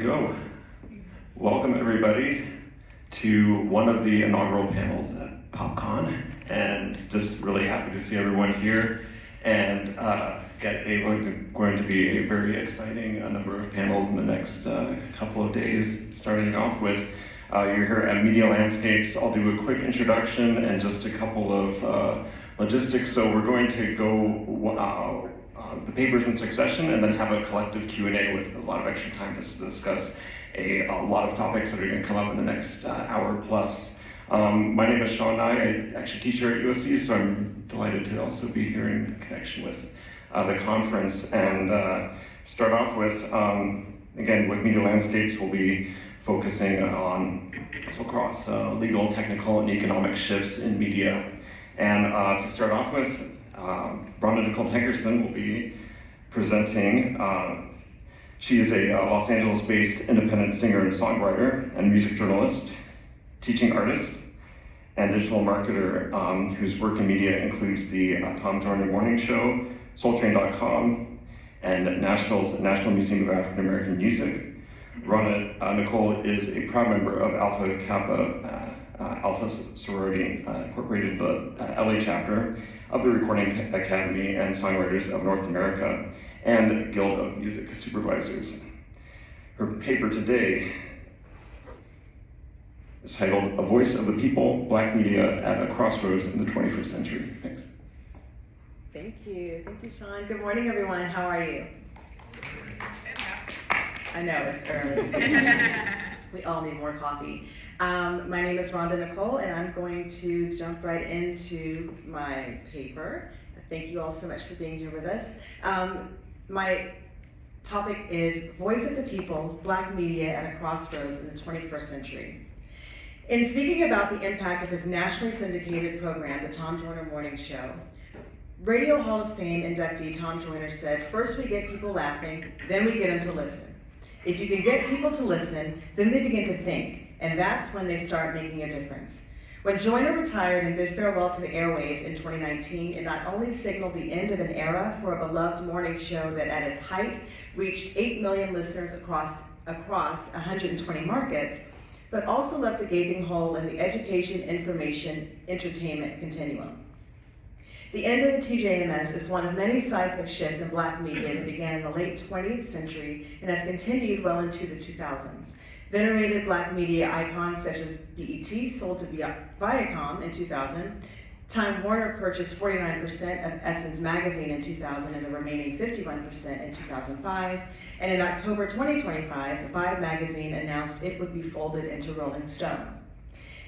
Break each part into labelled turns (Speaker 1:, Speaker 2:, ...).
Speaker 1: go. Welcome everybody to one of the inaugural panels at PopCon, and just really happy to see everyone here, and going to be a very exciting number of panels in the next couple of days. Starting off with, you're here at Media Landscapes. I'll do a quick introduction and just a couple of logistics. So we're going to go the papers in succession and then have a collective Q&A with a lot of extra time to discuss a lot of topics that are going to come up in the next hour plus. My name is Sean Nye. I actually teach here at USC, so I'm delighted to also be here in connection with the conference. And start off with, again, with Media Landscapes, we'll be focusing on across legal, technical, and economic shifts in media. And to start off with, Rhonda Nicole will be presenting. She is a Los Angeles-based independent singer and songwriter and music journalist, teaching artist, and digital marketer whose work in media includes the Tom Joyner Morning Show, SoulTrain.com, and Nashville's National Museum of African American Music. Rhonda Nicole is a proud member of Alpha Kappa Alpha Sorority Incorporated, the LA chapter of the Recording Academy and Songwriters of North America, and Guild of Music Supervisors. Her paper today is titled A Voice of the People, Black Media at a Crossroads in the 21st Century. Thanks.
Speaker 2: Thank you, Sean. Good morning, everyone. How are you? I know, it's early. We all need more coffee. My name is Rhonda Nicole, and I'm going to jump right into my paper. Thank you all so much for being here with us. My topic is Voice of the People, Black Media at a Crossroads in the 21st Century. In speaking about the impact of his nationally syndicated program, the Tom Joyner Morning Show, Radio Hall of Fame inductee Tom Joyner said, "First we get people laughing, then we get them to listen. If you can get people to listen, then they begin to think, and that's when they start making a difference." When Joyner retired and bid farewell to the airwaves in 2019, it not only signaled the end of an era for a beloved morning show that at its height reached 8 million listeners across 120 markets, but also left a gaping hole in the education, information, entertainment continuum. The end of the TJMS is one of many seismic shifts in Black media that began in the late 20th century and has continued well into the 2000s. Venerated Black media icons such as BET sold to Viacom in 2000, Time Warner purchased 49% of Essence magazine in 2000 and the remaining 51% in 2005, and in October 2025, Vibe magazine announced it would be folded into Rolling Stone.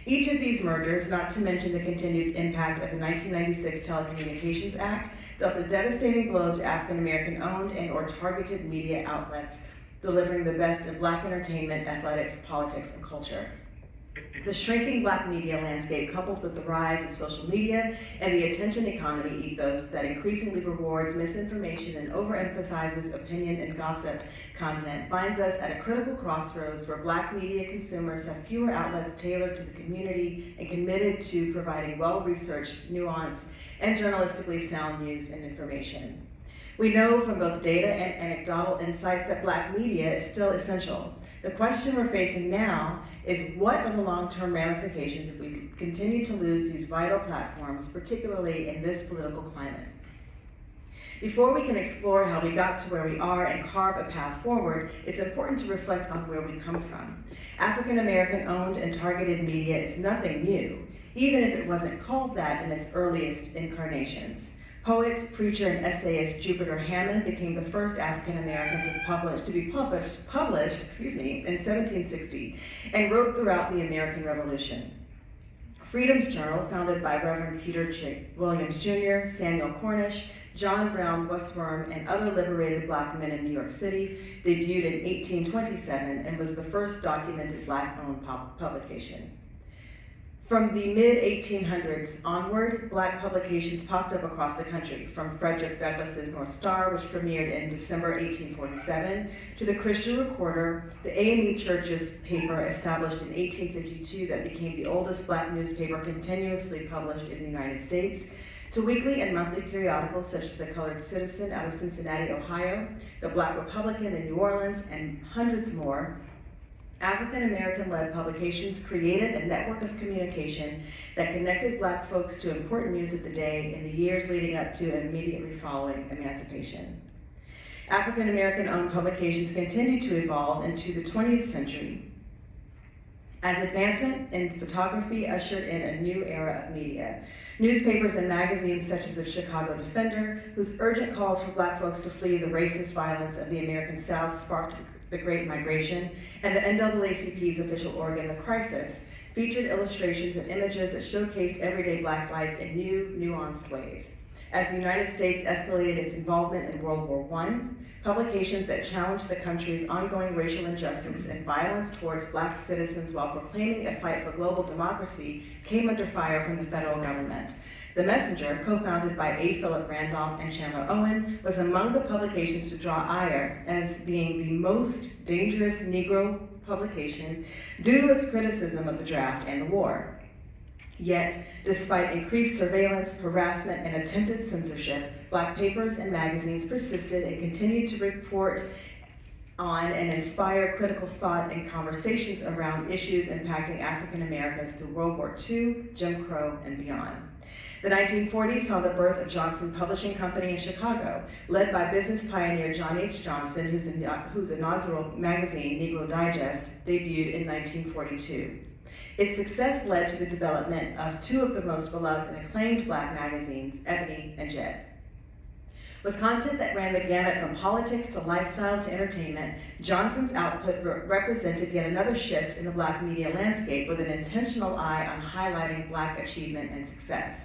Speaker 2: Each of these mergers, not to mention the continued impact of the 1996 Telecommunications Act, dealt a devastating blow to African American owned and or targeted media outlets, delivering the best of Black entertainment, athletics, politics, and culture. The shrinking Black media landscape, coupled with the rise of social media and the attention economy ethos that increasingly rewards misinformation and overemphasizes opinion and gossip content, finds us at a critical crossroads where Black media consumers have fewer outlets tailored to the community and committed to providing well-researched, nuanced, and journalistically sound news and information. We know from both data and anecdotal insights that Black media is still essential. The question we're facing now is, what are the long-term ramifications if we continue to lose these vital platforms, particularly in this political climate? Before we can explore how we got to where we are and carve a path forward, it's important to reflect on where we come from. African American owned and targeted media is nothing new, even if it wasn't called that in its earliest incarnations. Poet, preacher, and essayist Jupiter Hammond became the first African American to be published in 1760 and wrote throughout the American Revolution. Freedom's Journal, founded by Reverend Peter Chick Williams Jr., Samuel Cornish, John Brown Westworm, and other liberated Black men in New York City, debuted in 1827 and was the first documented Black-owned publication. From the mid-1800s onward, Black publications popped up across the country, from Frederick Douglass's North Star, which premiered in December 1847, to the Christian Recorder, the AME Church's paper established in 1852 that became the oldest Black newspaper continuously published in the United States, to weekly and monthly periodicals such as the Colored Citizen out of Cincinnati, Ohio, the Black Republican in New Orleans, and hundreds more, African American-led publications created a network of communication that connected Black folks to important news of the day in the years leading up to and immediately following emancipation. African American-owned publications continued to evolve into the 20th century as advancement in photography ushered in a new era of media. Newspapers and magazines such as the Chicago Defender, whose urgent calls for Black folks to flee the racist violence of the American South sparked the Great Migration, and the NAACP's official organ, The Crisis, featured illustrations and images that showcased everyday Black life in new, nuanced ways. As the United States escalated its involvement in World War I, publications that challenged the country's ongoing racial injustice and violence towards Black citizens while proclaiming a fight for global democracy came under fire from the federal government. The Messenger, co-founded by A. Philip Randolph and Chandler Owen, was among the publications to draw ire as being the most dangerous Negro publication due to its criticism of the draft and the war. Yet, despite increased surveillance, harassment, and attempted censorship, Black papers and magazines persisted and continued to report on and inspire critical thought and conversations around issues impacting African Americans through World War II, Jim Crow, and beyond. The 1940s saw the birth of Johnson Publishing Company in Chicago, led by business pioneer John H. Johnson, whose inaugural magazine, Negro Digest, debuted in 1942. Its success led to the development of two of the most beloved and acclaimed Black magazines, Ebony and Jet. With content that ran the gamut from politics to lifestyle to entertainment, Johnson's output represented yet another shift in the Black media landscape with an intentional eye on highlighting Black achievement and success.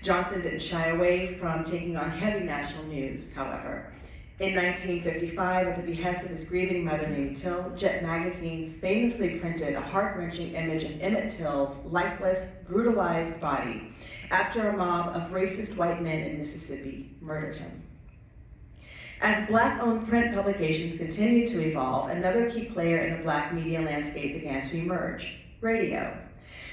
Speaker 2: Johnson didn't shy away from taking on heavy national news, however. In 1955, at the behest of his grieving mother, Mamie Till, Jet magazine famously printed a heart-wrenching image of Emmett Till's lifeless, brutalized body after a mob of racist white men in Mississippi murdered him. As Black-owned print publications continued to evolve, another key player in the Black media landscape began to emerge: radio.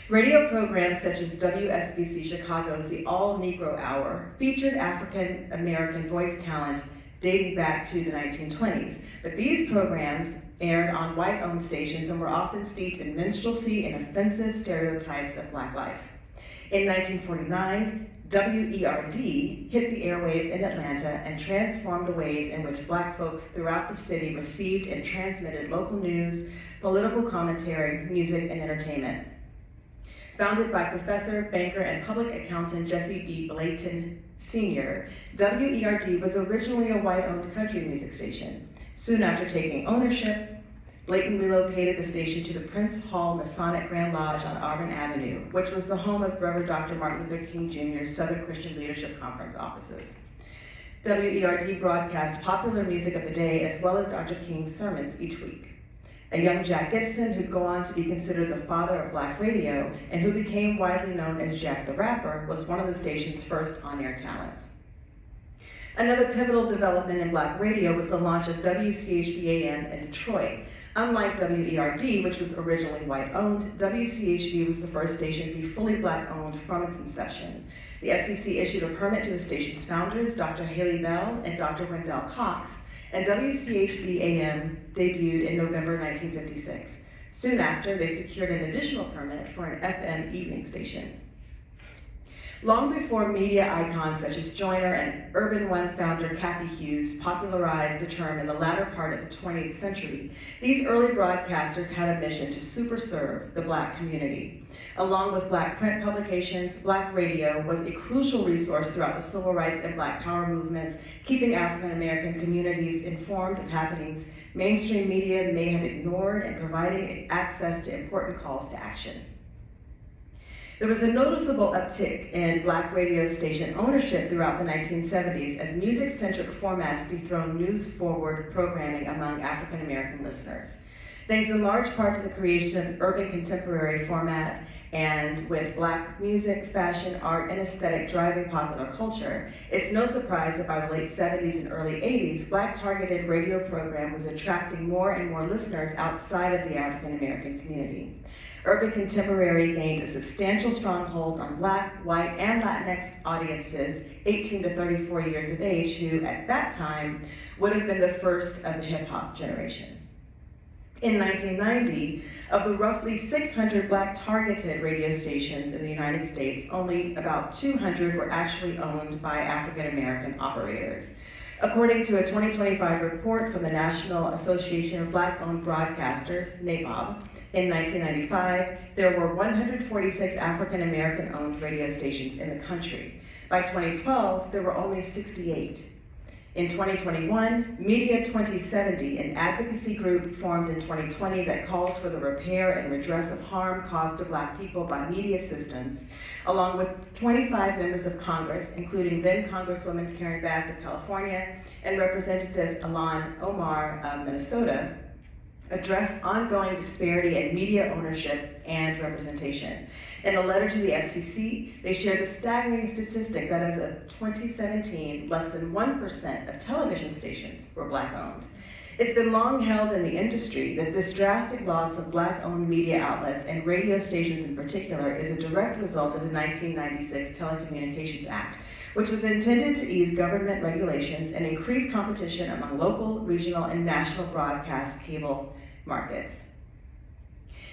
Speaker 2: Radio programs such as WSBC Chicago's The All Negro Hour featured African American voice talent dating back to the 1920s. But these programs aired on white-owned stations and were often steeped in minstrelsy and offensive stereotypes of Black life. In 1949, WERD hit the airwaves in Atlanta and transformed the ways in which Black folks throughout the city received and transmitted local news, political commentary, music, and entertainment. Founded by professor, banker, and public accountant Jesse B. Blayton Sr., WERD was originally a white-owned country music station. Soon after taking ownership, Blayton relocated the station to the Prince Hall Masonic Grand Lodge on Auburn Avenue, which was the home of Reverend Dr. Martin Luther King Jr.'s Southern Christian Leadership Conference offices. WERD broadcast popular music of the day as well as Dr. King's sermons each week. A young Jack Gibson, who'd go on to be considered the father of Black radio and who became widely known as Jack the Rapper, was one of the station's first on-air talents. Another pivotal development in Black radio was the launch of WCHB-AM in Detroit. Unlike WERD, which was originally white-owned, WCHB was the first station to be fully Black-owned from its inception. The FCC issued a permit to the station's founders, Dr. Haley Bell and Dr. Wendell Cox, and WCHB-AM debuted in November 1956. Soon after, they secured an additional permit for an FM evening station. Long before media icons such as Joyner and Urban One founder Kathy Hughes popularized the term in the latter part of the 20th century, these early broadcasters had a mission to superserve the Black community. Along with Black print publications, Black radio was a crucial resource throughout the civil rights and Black power movements, keeping African American communities informed of happenings mainstream media may have ignored and providing access to important calls to action. There was a noticeable uptick in Black radio station ownership throughout the 1970s as music-centric formats dethroned news-forward programming among African American listeners. Thanks in large part to the creation of the urban contemporary format And with Black music, fashion, art, and aesthetic driving popular culture, it's no surprise that by the late 70s and early 80s, Black targeted radio program was attracting more and more listeners outside of the African American community. Urban Contemporary gained a substantial stronghold on Black, white, and Latinx audiences 18 to 34 years of age who, at that time, would have been the first of the hip-hop generation. In 1990, of the roughly 600 Black targeted radio stations in the United States, only about 200 were actually owned by African American operators. According to a 2025 report from the National Association of Black-Owned Broadcasters, NABOB, in 1995, there were 146 African American-owned radio stations in the country. By 2012, there were only 68. In 2021, Media 2070, an advocacy group formed in 2020 that calls for the repair and redress of harm caused to Black people by media systems, along with 25 members of Congress, including then Congresswoman Karen Bass of California and Representative Ilhan Omar of Minnesota, address ongoing disparity in media ownership and representation. In a letter to the FCC, they shared the staggering statistic that as of 2017, less than 1% of television stations were Black-owned. It's been long held in the industry that this drastic loss of Black-owned media outlets and radio stations in particular is a direct result of the 1996 Telecommunications Act, which was intended to ease government regulations and increase competition among local, regional, and national broadcast cable markets.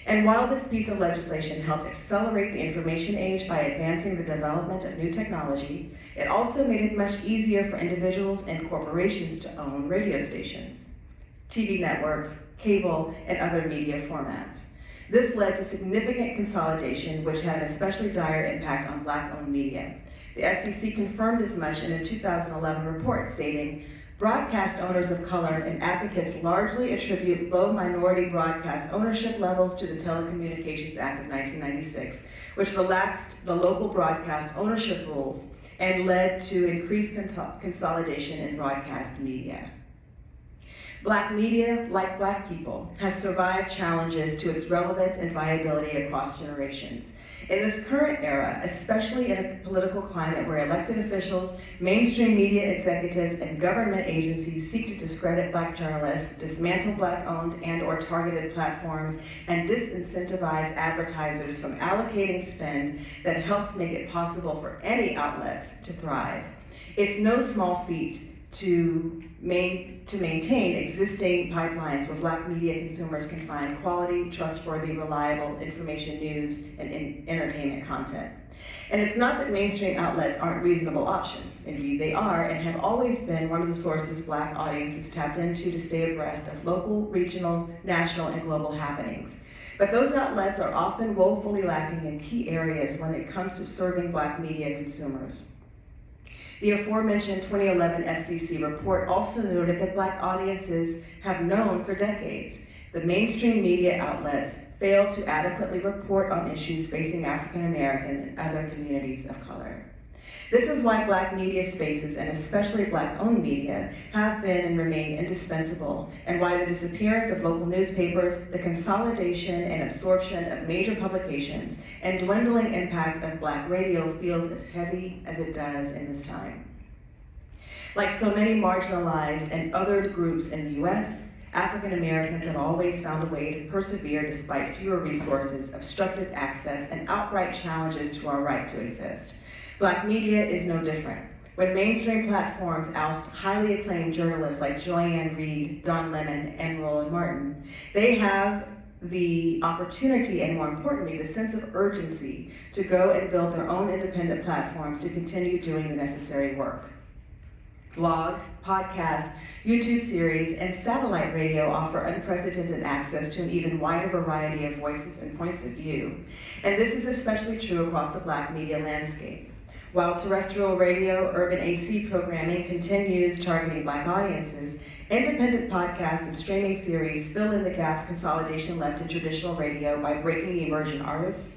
Speaker 2: And while this piece of legislation helped accelerate the information age by advancing the development of new technology, it also made it much easier for individuals and corporations to own radio stations, TV networks, cable, and other media formats. This led to significant consolidation, which had an especially dire impact on Black-owned media. The FCC confirmed as much in a 2011 report stating, broadcast owners of color and advocates largely attribute low minority broadcast ownership levels to the Telecommunications Act of 1996, which relaxed the local broadcast ownership rules and led to increased consolidation in broadcast media. Black media, like Black people, has survived challenges to its relevance and viability across generations. In this current era, especially in a political climate where elected officials, mainstream media executives, and government agencies seek to discredit Black journalists, dismantle Black-owned and/or targeted platforms, and disincentivize advertisers from allocating spend that helps make it possible for any outlets to thrive. It's no small feat to maintain existing pipelines where Black media consumers can find quality, trustworthy, reliable information, news, and entertainment content. And it's not that mainstream outlets aren't reasonable options. Indeed, they are and have always been one of the sources Black audiences tapped into to stay abreast of local, regional, national, and global happenings. But those outlets are often woefully lacking in key areas when it comes to serving Black media consumers. The aforementioned 2011 FCC report also noted that Black audiences have known for decades the mainstream media outlets fail to adequately report on issues facing African American and other communities of color. This is why Black media spaces, and especially Black-owned media, have been and remain indispensable, and why the disappearance of local newspapers, the consolidation and absorption of major publications, and dwindling impact of Black radio feels as heavy as it does in this time. Like so many marginalized and othered groups in the US, African Americans have always found a way to persevere despite fewer resources, obstructed access, and outright challenges to our right to exist. Black media is no different. When mainstream platforms oust highly acclaimed journalists like Joanne Reed, Don Lemon, and Roland Martin, they have the opportunity and, more importantly, the sense of urgency to go and build their own independent platforms to continue doing the necessary work. Blogs, podcasts, YouTube series, and satellite radio offer unprecedented access to an even wider variety of voices and points of view. And this is especially true across the Black media landscape. While terrestrial radio, urban AC programming continues targeting Black audiences, independent podcasts and streaming series fill in the gaps consolidation left in traditional radio by breaking emerging artists,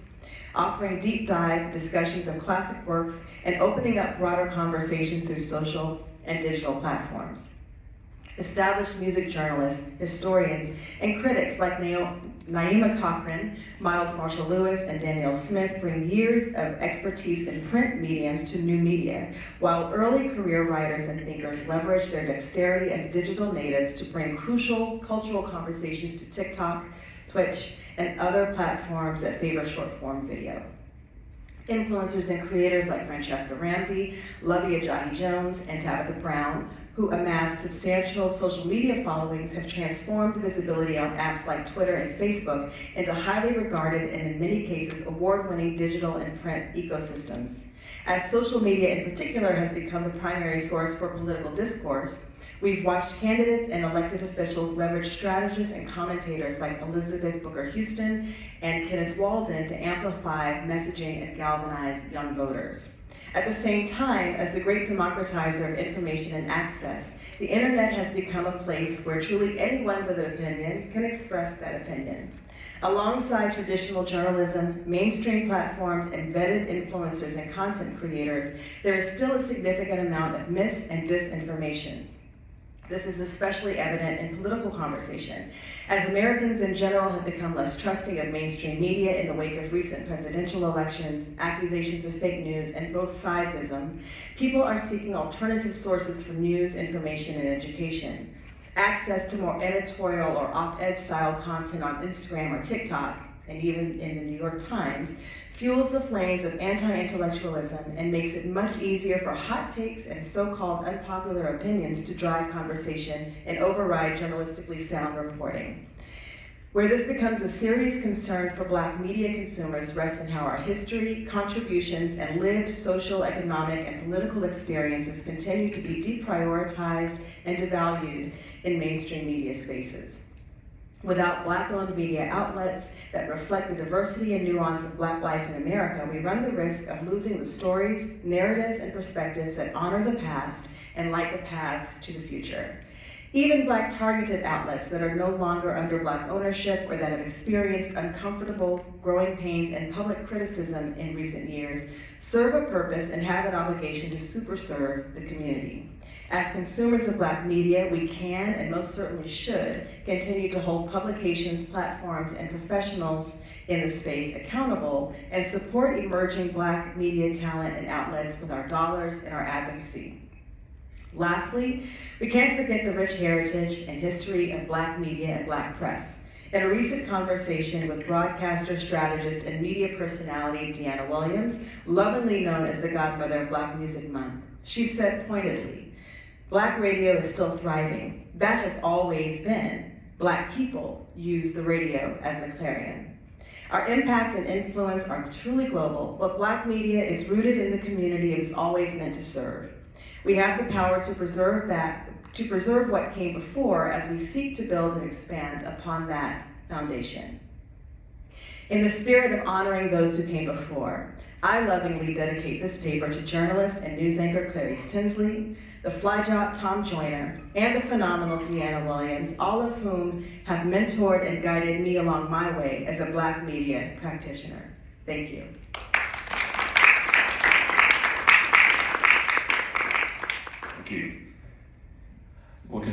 Speaker 2: offering deep dive discussions of classic works, and opening up broader conversation through social and digital platforms. Established music journalists, historians, and critics like Naima Cochran, Miles Marshall Lewis, and Danielle Smith bring years of expertise in print mediums to new media, while early career writers and thinkers leverage their dexterity as digital natives to bring crucial cultural conversations to TikTok, Twitch, and other platforms that favor short-form video. Influencers and creators like Francesca Ramsey, Lovey Ajayi Jones, and Tabitha Brown, who amassed substantial social media followings, have transformed visibility on apps like Twitter and Facebook into highly regarded and in many cases award-winning digital and print ecosystems. As social media in particular has become the primary source for political discourse, we've watched candidates and elected officials leverage strategists and commentators like Elizabeth Booker Houston and Kenneth Walden to amplify messaging and galvanize young voters. At the same time, as the great democratizer of information and access, the internet has become a place where truly anyone with an opinion can express that opinion. Alongside traditional journalism, mainstream platforms, and vetted influencers and content creators, there is still a significant amount of mis- and disinformation. This is especially evident in political conversation, as Americans in general have become less trusting of mainstream media in the wake of recent presidential elections, accusations of fake news, and both sidesism. People are seeking alternative sources for news, information, and education. Access to more editorial or op-ed style content on Instagram or TikTok, and even in the New York Times, fuels the flames of anti-intellectualism and makes it much easier for hot takes and so-called unpopular opinions to drive conversation and override journalistically sound reporting. Where this becomes a serious concern for Black media consumers rests in how our history, contributions, and lived social, economic, and political experiences continue to be deprioritized and devalued in mainstream media spaces. Without Black-owned media outlets that reflect the diversity and nuance of Black life in America, we run the risk of losing the stories, narratives, and perspectives that honor the past and light the paths to the future. Even Black targeted outlets that are no longer under Black ownership or that have experienced uncomfortable growing pains and public criticism in recent years serve a purpose and have an obligation to superserve the community. As consumers of Black media, we can and most certainly should continue to hold publications, platforms, and professionals in the space accountable and support emerging Black media talent and outlets with our dollars and our advocacy. Lastly, we can't forget the rich heritage and history of Black media and Black press. In a recent conversation with broadcaster, strategist, and media personality Deanna Williams, lovingly known as the godmother of Black Music Month, she said pointedly, Black radio is still thriving. That has always been. Black people use the radio as the clarion. Our impact and influence are truly global, but Black media is rooted in the community it was always meant to serve. We have the power to preserve what came before as we seek to build and expand upon that foundation. In the spirit of honoring those who came before, I lovingly dedicate this paper to journalist and news anchor Clarice Tinsley, the fly jock Tom Joyner, and the phenomenal Deanna Williams, all of whom have mentored and guided me along my way as a Black media practitioner. Thank you.
Speaker 1: Thank you. We'll